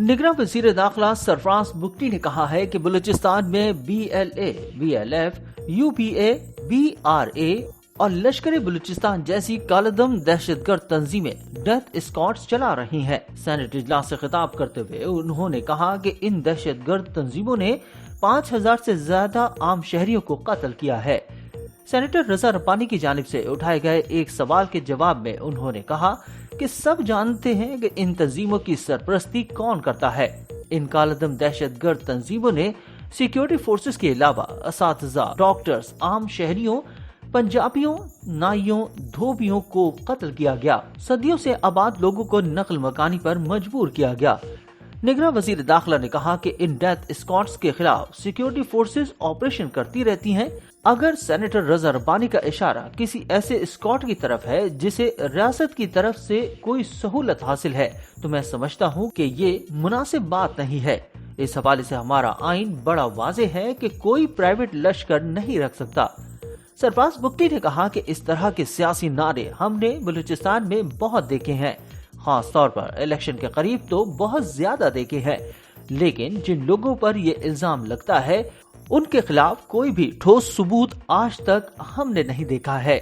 निगरान वज़ीर दाखिला सरफराज बुगटी ने कहा है कि बलूचिस्तान में BLA, BLF, UPA, BRA और लश्कर बलूचिस्तान जैसी कालेदम दहशतगर्द तंजीमें डेथ स्क्वाड्स चला रही हैं। सेनेट इजलास से खिताब करते हुए उन्होंने कहा कि इन दहशतगर्द तंजीमों ने 5000 से ज्यादा आम शहरियों को कत्ल किया है। सेनेटर रजा रब्बानी की जानिब से उठाए गए एक सवाल के जवाब में उन्होंने कहा कि सब जानते हैं कि इन तंजीमों की सरपरस्ती कौन करता है। इन कालेदम दहशतगर्द तंजीमों ने सिक्योरिटी फोर्सेस के अलावा असातिज़ा, डॉक्टर्स, आम शहरियों, पंजाबियों, नाइयों, धोबियों को कत्ल किया गया। सदियों से आबाद लोगों को नकल मकानी पर मजबूर किया गया। निगरान वज़ीर दाखिला ने कहा कि इन डेथ स्क्वाड्स के खिलाफ सिक्योरिटी फोर्सेस ऑपरेशन करती रहती हैं। अगर सेनेटर रजा रब्बानी का इशारा किसी ऐसे स्क्वाड की तरफ है जिसे रियासत की तरफ से कोई सहूलत हासिल है, तो मैं समझता हूँ कि ये मुनासिब बात नहीं है। इस हवाले से हमारा आइन बड़ा वाज़ेह है कि कोई प्राइवेट लश्कर नहीं रख सकता। सरफराज बुगटी ने कहा कि इस तरह के सियासी नारे हमने बलूचिस्तान में बहुत देखे हैं, खास तौर पर इलेक्शन के करीब तो बहुत ज्यादा देखे हैं, लेकिन जिन लोगों पर ये इल्जाम लगता है उनके खिलाफ कोई भी ठोस सबूत आज तक हमने नहीं देखा है।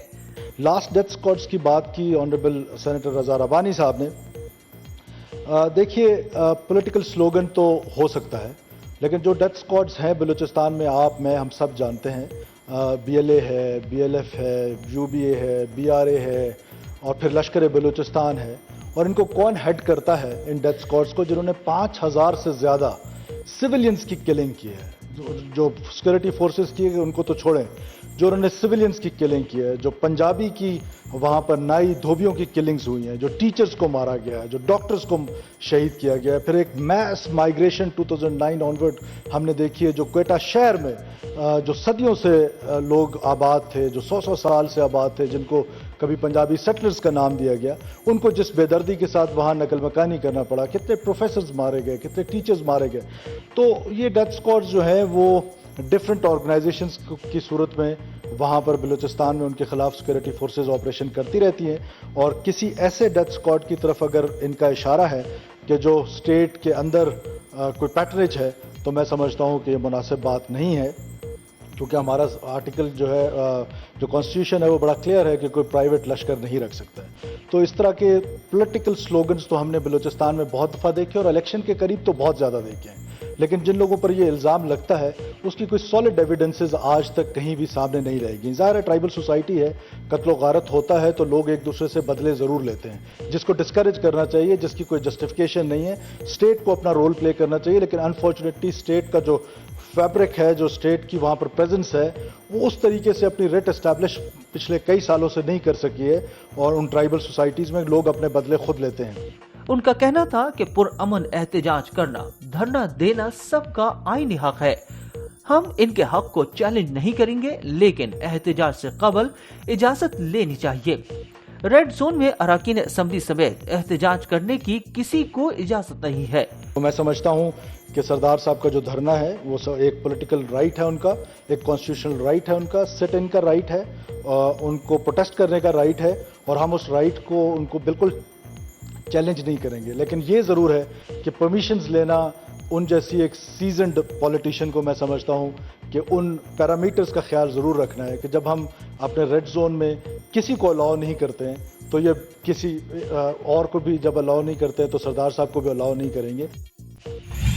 लास्ट डेथ स्क्वाड्स की बात की ऑनरेबल सेनेटर रजा रब्बानी साहब ने। देखिए, पॉलिटिकल स्लोगन तो हो सकता है, लेकिन जो डेथ स्क्वाड्स हैं बलूचिस्तान में, आप, मैं, हम सब जानते हैं। BLA है, BLF है, UBA है, BRA है और फिर लश्कर बलूचिस्तान है। और इनको कौन हेड करता है, इन डेथ स्क्वाड्स को, जिन्होंने 5000 से ज़्यादा सिविलियंस की किलिंग की है। जो सिक्योरिटी फोर्सेस की है उनको तो छोड़ें, जो उन्होंने सिविलियंस की किलिंग की है, जो पंजाबी की वहाँ पर नाई धोबियों की किलिंग्स हुई हैं, जो टीचर्स को मारा गया है, जो डॉक्टर्स को शहीद किया गया है। फिर एक मैस माइग्रेशन 2009 ऑनवर्ड हमने देखी है, जो क्वेटा शहर में जो सदियों से लोग आबाद थे, जो 100 साल से आबाद थे, जिनको कभी पंजाबी सेटलर्स का नाम दिया गया, उनको जिस बेदर्दी के साथ वहाँ नकल मकानी करना पड़ा, कितने प्रोफेसर्स मारे गए, कितने टीचर्स मारे गए। तो ये डेथ स्क्वाड्स जो है वो डिफरेंट ऑर्गेनाइजेशंस की सूरत में वहाँ पर बलूचिस्तान में उनके खिलाफ सिक्योरिटी फोर्सेस ऑपरेशन करती रहती हैं। और किसी ऐसे डेथ स्क्वाड की तरफ अगर इनका इशारा है कि जो स्टेट के अंदर कोई पैटरेज है, तो मैं समझता हूँ कि ये मुनासिब बात नहीं है, क्योंकि हमारा आर्टिकल जो है, जो कॉन्स्टिट्यूशन है, वो बड़ा क्लियर है कि कोई प्राइवेट लश्कर नहीं रख सकता है। तो इस तरह के पॉलिटिकल स्लोगन्स तो हमने बलूचिस्तान में बहुत दफ़ा देखे और इलेक्शन के करीब तो बहुत ज़्यादा देखे हैं। लेकिन जिन लोगों पर ये इल्ज़ाम लगता है उसकी कोई सॉलिड एविडेंसेस आज तक कहीं भी सामने नहीं रहेगी। ज़ाहिर है, ट्राइबल सोसाइटी है, कत्लो गारत होता है तो लोग एक दूसरे से बदले ज़रूर लेते हैं, जिसको डिस्करेज करना चाहिए, जिसकी कोई जस्टिफिकेशन नहीं है। स्टेट को अपना रोल प्ले करना चाहिए, लेकिन अनफॉर्चुनेटली स्टेट का जो फैब्रिक है, जो स्टेट की वहाँ पर प्रेजेंस है, वो उस तरीके से अपनी रेट एस्टैब्लिश पिछले कई सालों से नहीं कर सकी है और उन ट्राइबल सोसाइटीज़ में लोग अपने बदले खुद लेते हैं। उनका कहना था कि पुरअमन एहतजाज करना, धरना देना सबका आईनी हक है। हम इनके हक को चैलेंज नहीं करेंगे, लेकिन एहतजाज से कबल इजाजत लेनी चाहिए। रेड जोन में अराकीन असेंबली समेत एहतजाज करने की किसी को इजाजत नहीं है। तो मैं समझता हूँ कि सरदार साहब का जो धरना है वो एक पॉलिटिकल राइट है उनका, एक कॉन्स्टिट्यूशनल राइट है उनका, सिट इन का राइट है, उनको प्रोटेस्ट करने का राइट है और हम उस राइट को उनको बिल्कुल चैलेंज नहीं करेंगे। लेकिन ये ज़रूर है कि परमिशंस लेना उन जैसी एक सीजन्ड पॉलिटिशियन को मैं समझता हूँ कि उन पैरामीटर्स का ख्याल ज़रूर रखना है कि जब हम अपने रेड जोन में किसी को अलाउ नहीं करते हैं तो ये किसी और को भी जब अलाउ नहीं करते हैं तो सरदार साहब को भी अलाउ नहीं करेंगे।